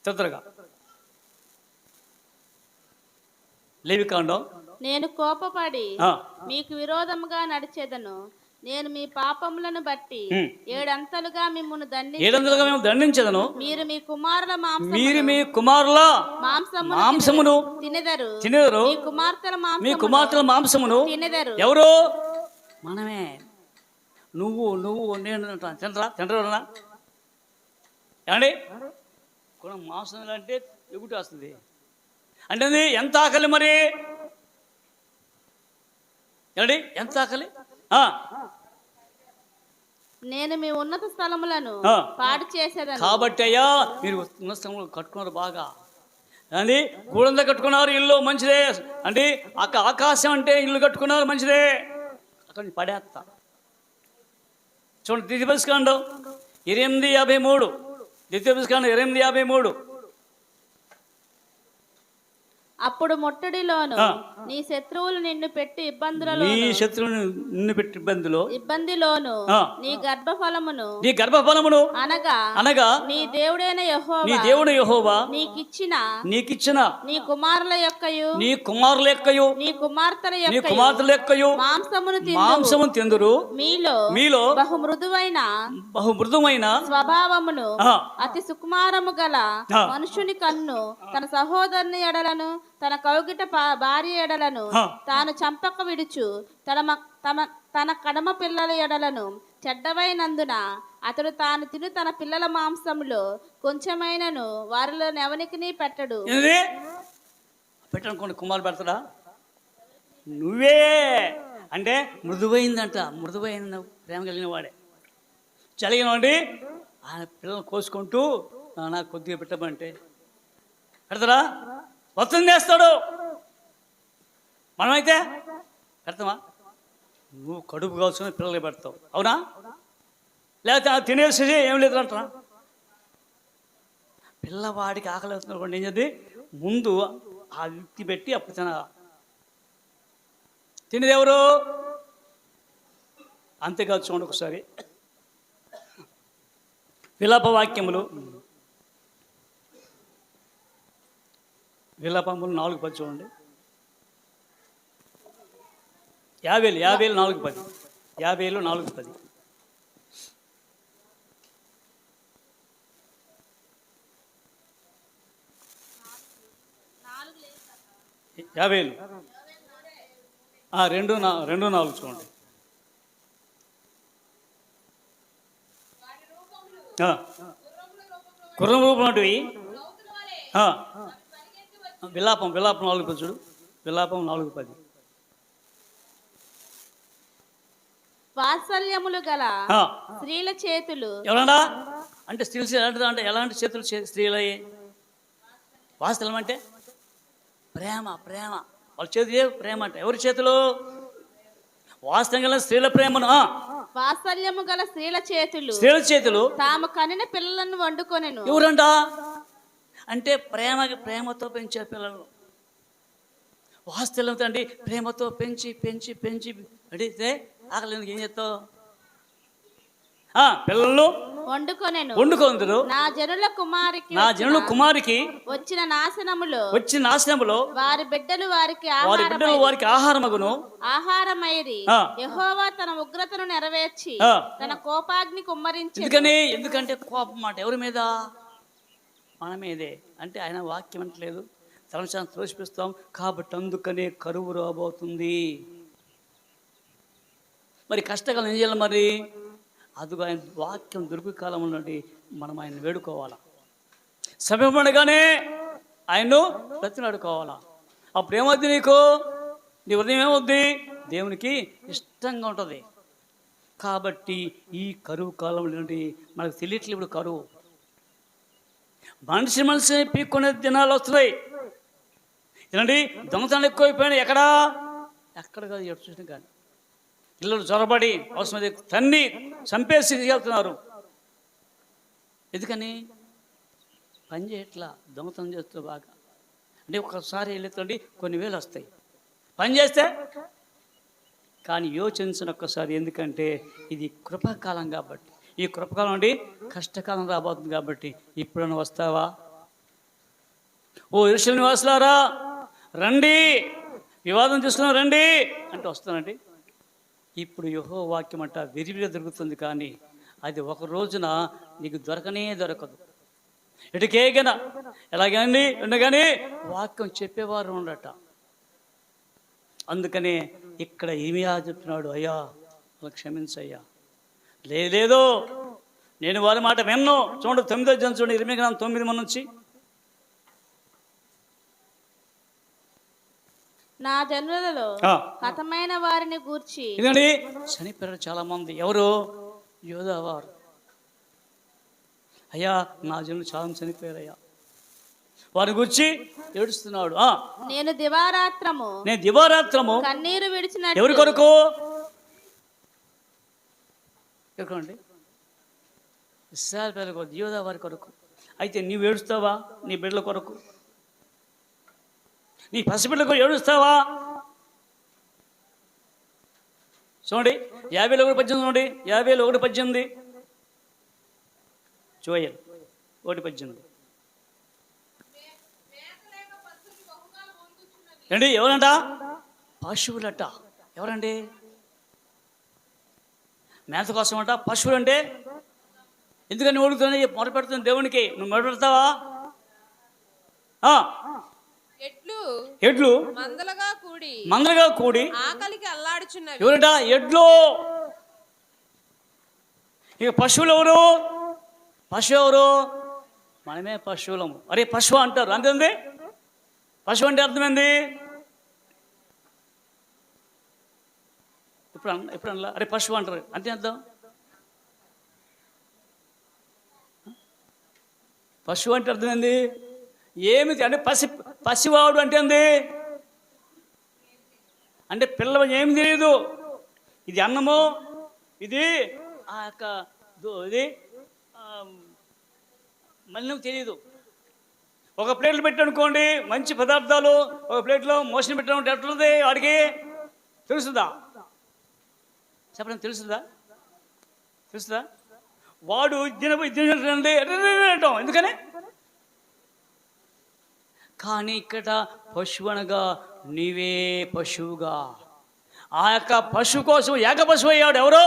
చదువుగా. లేవికాండం. నేను కోపపడి మీకు విరోధముగా నడిచేదను, నేను మీ పాపములను బట్టి 7 అంతలుగా మిమ్మును దండించదను. మీరు మీ కుమారుల మాంసమును తినెదరు, మీ కుమార్తెల మాంసమును తినెదరు. ఎవరు? మనమే. నువ్వు నేను తింటరా ఏమండి? మాంసం అంటే ఎగుటి వస్తుంది అంటే ఎంత ఆకలి మరి ఏమండి? ఎంత ఆకలి? నేను మీ ఉన్నత స్థలములను పాడు చేసేదాన్ని. కాబట్టి అయ్యా మీరు ఉన్నత స్థలములు కట్టుకున్నారు బాగా అండి, గూడంలో కట్టుకున్నారు, ఇల్లు మంచిదే అండి, ఆకాశం అంటే ఇల్లు కట్టుకున్నారు మంచిదే, అక్కడ పడేస్తా. చూడండి ద్వితీయోపదేశకాండం 8:53, ద్వితీయోపదేశకాండం 8:53. అప్పుడు ముట్టడిలోను నీ శత్రువులు నిన్ను పెట్టి ఇబ్బందిలోను నీ గర్భఫలమును అనగా నీ దేవుడైన యెహోవా నీకిచ్చిన నీ కుమారుల యొక్కయు నీ కుమార్తెల యొక్కయు మాంసమును తిందురు. మీలో బహు మృదువైన స్వభావమును అతి సుకుమారము గల మనుషుని కన్ను తన సహోదరుని ఎడలను తన కౌగిట భార్య ఎడలను తాను చంపక విడుచు తన కడమ పిల్లల ఎడలను చెడ్డవైనందున అతడు తాను తిను తన పిల్లల మాంసములో కొంచెమైనను వారిలో ఎవనికి పెట్టడు. పెట్టనుకోండి కుమారు పెడతాడా? నువ్వే అంటే మృదువైందంట, మృదువైన ప్రేమ కలిగిన వాడే. జరిగినండి ఆయన పిల్లలు కోసుకుంటూ నాకు కొద్దిగా పెట్టమంటే పెడతారా? వస్తుంది చేస్తాడు. మనమైతే పెడతామా? నువ్వు కడుపు కాల్చుకొని పిల్లలు పెడతావు, అవునా? లేకపోతే తినేసి ఏం లేదు అంటారా? పిల్లవాడికి ఆకలి అవుతున్నప్పుడు ఏం చేద్ది? ముందు ఆ వ్యక్తి పెట్టి అప్పుడు తినేది ఎవరు? అంతేకాదు, చూడండి ఒకసారి విలాపవాక్యములు 4:10 చూడండి. 50 4:10 50 4:10 50 2:4 చూడండి. గుర్రం రూపంటివి విలాపం 4:10 చూడు. విలాపం 4:10 వాత్సల్యములు గల స్త్రీల చేతులు. ఎవరన్నా అంటే స్త్రీలు అంటే ఎలాంటి చేతులు స్త్రీలయ్యే? వాత్సల్యం అంటే ప్రేమ. వాళ్ళ చేతులు ప్రేమ అంటే ఎవరి చేతులు? వాస్తవం గల స్త్రీల ప్రేమను. వాత్సల్యము గల స్త్రీల చేతులు తాము కనిన పిల్లలను వండుకొనెను. ఎవరంట అంటే ప్రేమతో పెంచే పిల్లలు. వాత్సల్యంతో అండి ప్రేమతో పెంచి అడిగితే ఆకలి ఏం చేస్తావు? పిల్లలు వండుకొందురు. నా జనుల కుమారికి వచ్చిన నాశనములో వారి బిడ్డలు వారికి ఆహారమగును. ఆహారమైరి యెహోవా తన ఉగ్రతను నెరవేర్చి తన కోపాగ్ని కుమ్మరించి. ఎందుకంటే కోపం మాట ఎవరి మీద? మన మీదే. అంటే ఆయన వాక్యం అంటలేదు, తలచాన్ని త్రోసిపిస్తాం కాబట్టి అందుకనే కరువు రాబోతుంది. మరి కష్టకాలం ఏం చేయాలి? మరి అదుగు ఆయన వాక్యం దొరికి కాలం నుండి మనం ఆయన వేడుకోవాలా. సమయపడగానే ఆయన్ను బ్రతిలాడుకోవాలా. అప్పుడు ఏమవుద్ది? నీ హృదయం ఏమవుద్ది? దేవునికి ఇష్టంగా ఉంటుంది. కాబట్టి ఈ కరువు కాలం నుండి మనకు తెలియట్లేదు. ఇప్పుడు కరువు మనిషి పీక్కునే దినాలు వస్తున్నాయి. ఏనండి, దొంగతనాలు ఎక్కువైపోయినాయి. ఎక్కడ కాదు, ఎటు చూసినా కానీ పిల్లలు జ్వరబడి అవసరమైతే తన్ని చంపేసి వెళ్తున్నారు. ఎందుకని? పని చేయట్లా, దొంగతనం చేస్తూ బాగా. అంటే ఒకసారి వెళ్తుండి కొన్ని వేలు వస్తాయి పని చేస్తే. కానీ యోచించిన ఒక్కసారి, ఎందుకంటే ఇది కృపాకాలం కాబట్టి. ఈ కృపకాలం నుండి కష్టకాలం రాబోతుంది కాబట్టి ఇప్పుడన్నా వస్తావా? ఓ యెరూషలేము నివాసులారా రండి, వివాదం తీసుకున్నాం రండి అంటే వస్తానండి. ఇప్పుడు యెహోవా వాక్యం అంట విరివిగా దొరుకుతుంది, కానీ అది ఒక రోజున నీకు దొరకదు. ఎటుకేగన ఎలాగండి ఉండగానే వాక్యం చెప్పేవారు ఉండట. అందుకనే ఇక్కడ ఇర్మియా చెప్తున్నాడు, అయ్యా అలా క్షమించయ్యా. లేదో నేను వారి మాట విన్నో. చూడండి 9వ అధ్యాయం చూడండి, ఇర్మియా గ్రంథం 9 నుంచి. నా జనులలో హతమైన వారిని గూర్చి. ఇదండి చనిపోయారు చాలా మంది. ఎవరు? యోధావారు. అయ్యా నా జనులు చాలా చనిపోయారయ్యా, వారి గురించి ఏడుస్తున్నాడు. నేను దివారాత్రము కన్నీరు విడిచిన. ఎవరి కొరకు? ఎక్కడండి? ఇశ్రాయేలు ప్రజల కొరకు, యోధా వారి కొరకు. అయితే నీవు ఏడుస్తావా? నీ బిడ్డల కొరకు, నీ పసిబిడ్డలకు ఏడుస్తావా? చూడండి 50:18 చూడండి. 50:18 జోయల్ 1:18. ఏంటి? ఎవరంట? పశువులట. ఎవరండి? మేత కోసం అంట పశువులు. అంటే ఎందుకని ఓడుతున్నాయి? మొరపెడుతుంది దేవునికి. నువ్వు మొరపెడతావా? ఎడ్లు మందలుగా కూడి ఆకలికి అల్లాడుచున్నవి. ఎవరంట? ఎడ్లు. ఇక పశువులు ఎవరు? మనమే పశువులము. అరే పశువు అంటారు, అంతేంది? పశువు అంటే అర్థమైంది. ఇప్పుడు అనలా అరే పశువు అంటారు, అంతే అర్థం. పశువు అంటే అర్థమైంది ఏమి అంటే పసివాడు అంటే ఏంది అంటే పిల్ల ఏమి తెలియదు, ఇది అన్నము, ఇది ఆ యొక్క ఇది మళ్ళీ తెలియదు. ఒక ప్లేట్లు పెట్టనుకోండి మంచి పదార్థాలు, ఒక ప్లేట్లో మోషన్ పెట్టడం ఎట్లుంది వాడికి తెలుస్తుందా? చెప్పడం తెలుస్తుందా? వాడు తినండి అంటాం, ఎందుకని? కానీ ఇక్కడ పశువు అనగా నీవే పశువుగా, ఆ యొక్క పశువు కోసం ఏక పశువు అయ్యాడు. ఎవరో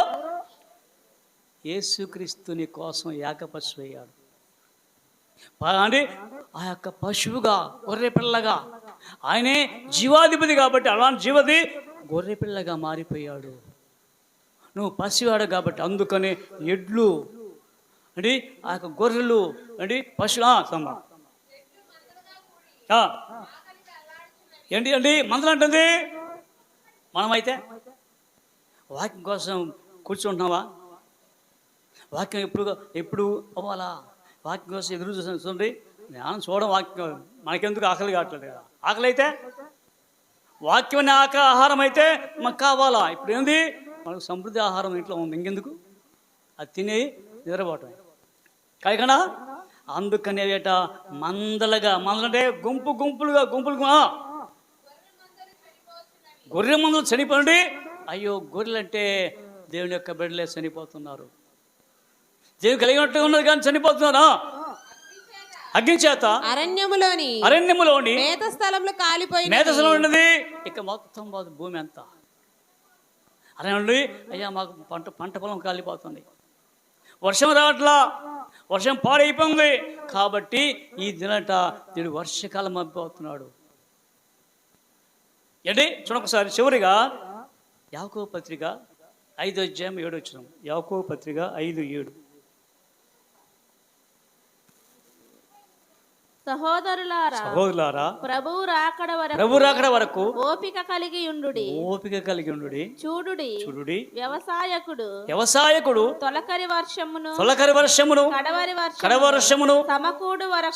యేసుక్రీస్తుని కోసం ఏక పశువు అయ్యాడు. అంటే ఆ యొక్క పశువుగా, గొర్రె పిల్లగా, ఆయనే జీవాధిపతి కాబట్టి అలాంటి జీవది గొర్రె పిల్లగా మారిపోయాడు. నువ్వు పసివాడు కాబట్టి అందుకని ఎడ్లు అంటే ఆ యొక్క గొర్రెలు అంటే పశువు ఏంటి అండి మందలు అంటుంది. మనమైతే వాక్యం కోసం కూర్చుంటున్నావా? వాక్యం ఎప్పుడు అవ్వాలా? వాక్యం కోసం ఎదురు చూస్తుంది. జ్ఞానం చూడడం వాక్యం మనకెందుకు ఆకలి కావట్లేదు కదా. ఆకలి అయితే వాక్యం ఆహారం అయితే మాకు కావాలా? ఇప్పుడు ఏంది మనకు సమృద్ధి ఆహారం ఇంట్లో ఉంది, ఇంకెందుకు? అది తిని నిద్రపోవటం కాకుండా అందుకనే మందలంటే గుంపులుగా గొర్రె మందలు చనిపోండి. అయ్యో గొర్రెలంటే దేవుని యొక్క బిడ్డలే చనిపోతున్నారు. దేవుడు కలిగినట్టుగా ఉన్నది కానీ చనిపోతున్నారా? అగ్ని చేత అరణ్యములోని మేత స్థలం ఉన్నది. ఇక మొత్తం భూమి అంతా అరే అయ్యా మాకు పంట పొలం కాలిపోతుంది, వర్షం రావట్లా, వర్షం పాడైపోయింది కాబట్టి ఈ దినట దేవుడు వర్షకాలం అయిపోతున్నాడు. ఏంటి చూడొకసారి చివరిగా యాకోబు పత్రిక 5:7 యాకోబు పత్రిక 5:7. సహోదరులారా ప్రభువు రాకడ వరకు ఓపిక కలిగి ఉండుడి. చూడుడి వ్యవసాయకుడు తొలకరి వర్షమును కడవరి వర్షమును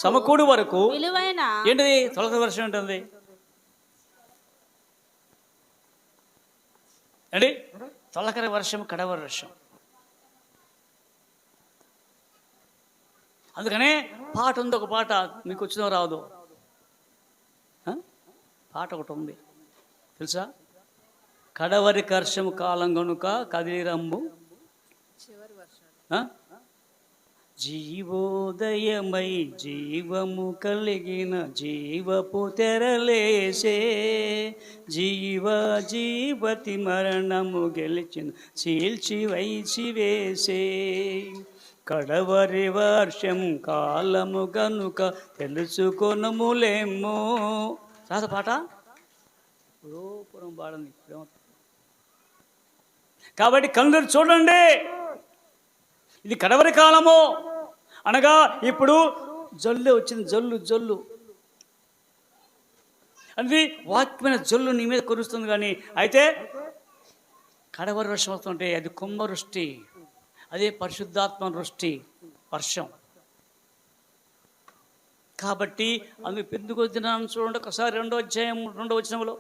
సమకూడు వరకు విలువైన ఏంటిది తొలకరి వర్షం ఉంటుంది అండి. తొలకరి వర్షం కడవరి వర్షం. అందుకనే పాట ఉంది, ఒక పాట మీకు వచ్చిన రాదు పాట ఒకటి ఉంది తెలుసా? కడవరి కర్షము కాలం గనుక కదిలిరమ్ము జీవోదయమై జీవము కలిగిన జీవపు తెరలేసే జీవతి మరణము గెలిచిన చీల్చి వైచి వేసే కడవరి వర్షం కాలము గనుక తెలుసుకొనుములేమో. రాత పాట రూపురం పాడండి. కాబట్టి కళ్ళు చూడండి, ఇది కడవరి కాలము అనగా ఇప్పుడు జల్లు వచ్చింది. జల్లు అది వాక్యమైన జల్లు నీ మీద కురుస్తుంది. కానీ అయితే కడవరి వర్షం వస్తుంటే అది కుంభవృష్టి, అదే పరిశుద్ధాత్మ వృష్టి వర్షం. కాబట్టి అందుకు ఎందుకు వచ్చినాను చూడండి ఒకసారి 2వ అధ్యాయం 2వ వచనంలో.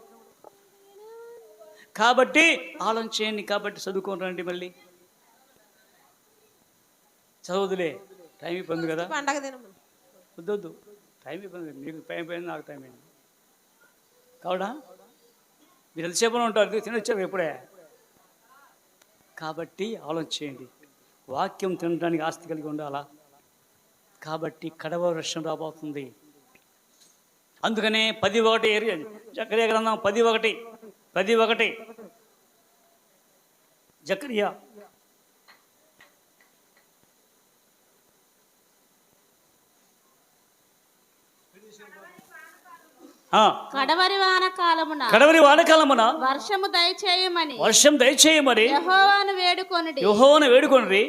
కాబట్టి ఆలోచన చేయండి. కాబట్టి చదువుకొని రండి. మళ్ళీ చదువుదులే, టైం ఇబ్బంది కదా, వద్దు టైం ఇబ్బంది. మీకు టైం పోయింది, నాకు టైం అయింది కావడా? మీరు ఎంతసేపు ఉంటారు, తినొచ్చారు ఎప్పుడే. కాబట్టి ఆలోచన చేయండి. వాక్యం తినడానికి ఆస్తి కలిగి ఉండాలా? కాబట్టి కడవరి వర్షం రాబోతుంది. అందుకనే 10:1 జకర్యా గ్రంథం 10:1 జకర్యా కడవరి వానకాలమున వర్షం దయచేయమని యెహోవాను వేడుకొనుడి.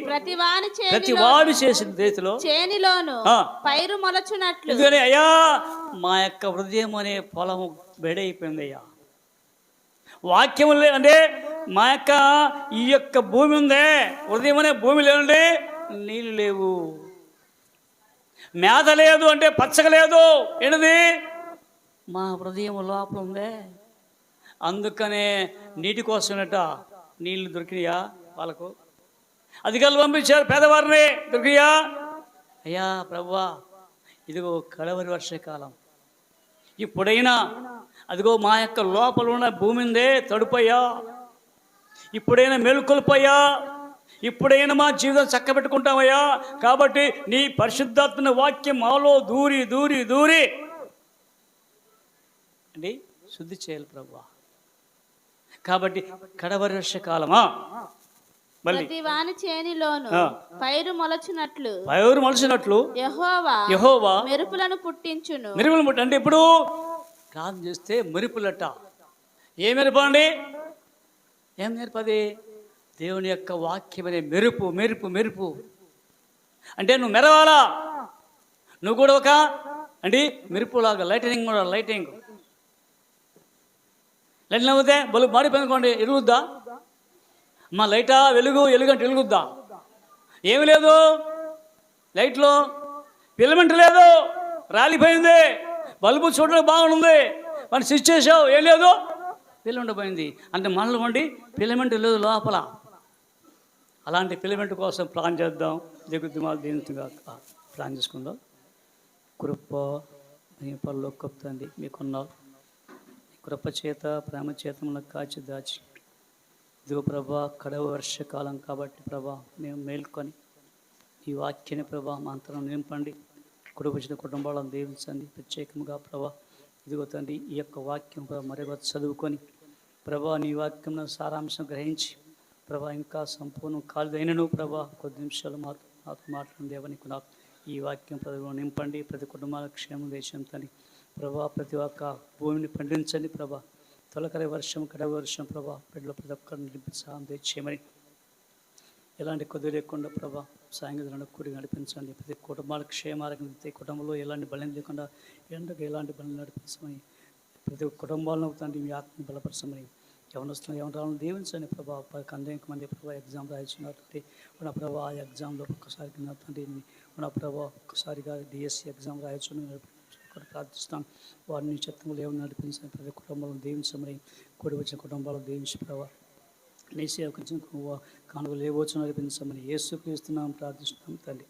ప్రతి వాడు చేసిన రీతిలో చేనిలోను పైరు మొలచునట్లు. ఎందుకని అయ్యా మా యొక్క హృదయం అనే పొలము బెడైపోయింది అయ్యా. వాక్యం అంటే మా యొక్క ఈ యొక్క భూమి ఉందే, హృదయం అనే భూమి లేదండి, నీళ్ళు లేవు. మేత లేదు అంటే పచ్చగా లేదు. ఏంటిది? మా హృదయం లోపల ఉందే. అందుకనే నీటి కోసమేట నీళ్లు దొరికినాయా వాళ్ళకు? అధికారులు పంపించారు, పేదవారిని దొరికినాయా? అయ్యా ప్రభువా, ఇదిగో కడవరి వర్షాకాలం, ఇప్పుడైనా అదిగో మా యొక్క లోపల ఉన్న భూమిందే తడుపయ్యా, ఇప్పుడైనా మేలుకొల్పయ్యా, ఇప్పుడైనా మా జీవితం చక్కబెట్టుకుంటామయ్యా. కాబట్టి నీ పరిశుద్ధాత్మ వాక్యం మాలో దూరి దూరి దూరి అండి శుద్ధి చేయాలి ప్రభువా. కాబట్టి కడవరి వర్షకాలమా, ప్రతి వాని చేనిలోను పైరు మొలచినట్లు యెహోవా మెరుపులను పుట్టించును. అంటే ఇప్పుడు ప్రార్థన చేస్తే మెరుపులట. ఏ మెరుపు అండి? ఏం మెరుపది? దేవుని యొక్క వాక్యం అనే మెరుపు. మెరుపు మెరుపు అంటే నువ్వు మెరవాలా, నువ్వు కూడా ఒక అంటే మెరుపులాగా లైటింగ్ కూడా లైటింగ్ అవుతే బలు మాడిపోయిందనుకోండి, ఎలుగుద్దా? మా లైటా ఎలుగంటే వెలుగుద్దా? ఏమి లేదు లైట్లో, ఫిలమెంట్ లేదు, రాలిపోయింది. బల్బు చూడడానికి బాగుంది, మనం స్విచ్ చేసావు, ఏం లేదు, ఫిలమెంట్ పోయింది. అంటే మనలో ఉండి ఫిలమెంట్ లేదు లోపల. అలాంటి ఫిలమెంట్ కోసం ప్లాన్ చేద్దాం. దిగుద్దుమాలు దీనిగా ప్లాన్ చేసుకుందాం. కృప మీ పనులు కప్పుతండి మీకున్నావు. కృప చేత ప్రేమ చేత మనకు కాచి దాచి ఇదిగో ప్రభా కడవ వర్షకాలం కాబట్టి ప్రభా మేము మేల్కొని ఈ వాక్యాన్ని ప్రభా మా అంతరం నింపండి. కుటుంబ కుటుంబాలను దీవించండి. ప్రత్యేకంగా ప్రభా ఇదిగో తండ్రి ఈ యొక్క వాక్యం మరొక చదువుకొని ప్రభా నీ వాక్యం సారాంశం గ్రహించి ప్రభా ఇంకా సంపూర్ణం కాలేదైనను ప్రభా కొద్ది నిమిషాలు నాతో మాట్లాడిన దేవనికి నాకు ఈ వాక్యం ప్రజలు నింపండి. ప్రతి కుటుంబాల క్షేమం దేశంతండి ప్రభా. ప్రతి ఒక్క భూమిని పండించండి ప్రభా. తొలకరి వర్షం కడవ వర్షం ప్రభా బిడ్డలు ప్రతి ఒక్కరిని నింపి సహాయం తెచ్చేయమని ఎలాంటి కొద్ది లేకుండా ప్రభా సాయంత్రం కూడి నడిపించండి. ప్రతి కుటుంబాల క్షేమాలకు ప్రతి కుటుంబంలో ఎలాంటి బలం లేకుండా ఎండకు ఎలాంటి బలం నడిపించమని ప్రతి కుటుంబాలను తండ్రి మీ ఆత్మని బలపరచమని ఎవరిని దీవించండి ప్రభా. అనేక మంది ప్రభా ఎగ్జామ్ రాయించినటువంటి మన ప్రభా ఆ ఎగ్జామ్లో ఒక్కసారి తండ్రి మన ప్రభా ఒక్కసారిగా డిఎస్సి ఎగ్జామ్ రాయించు ప్రార్థిస్తాను. వారిని చిత్తంలో ఏమైనా నడిపించండి. ప్రతి కుటుంబాలను దీవించమని కూడి వచ్చిన కుటుంబాలను దీవించి ప్రభా నీ సేవకు కానుకలు ఏవోచు నడిపించమని యేసుక్రీస్తున్నాం ప్రార్థిస్తున్నాం తండ్రి.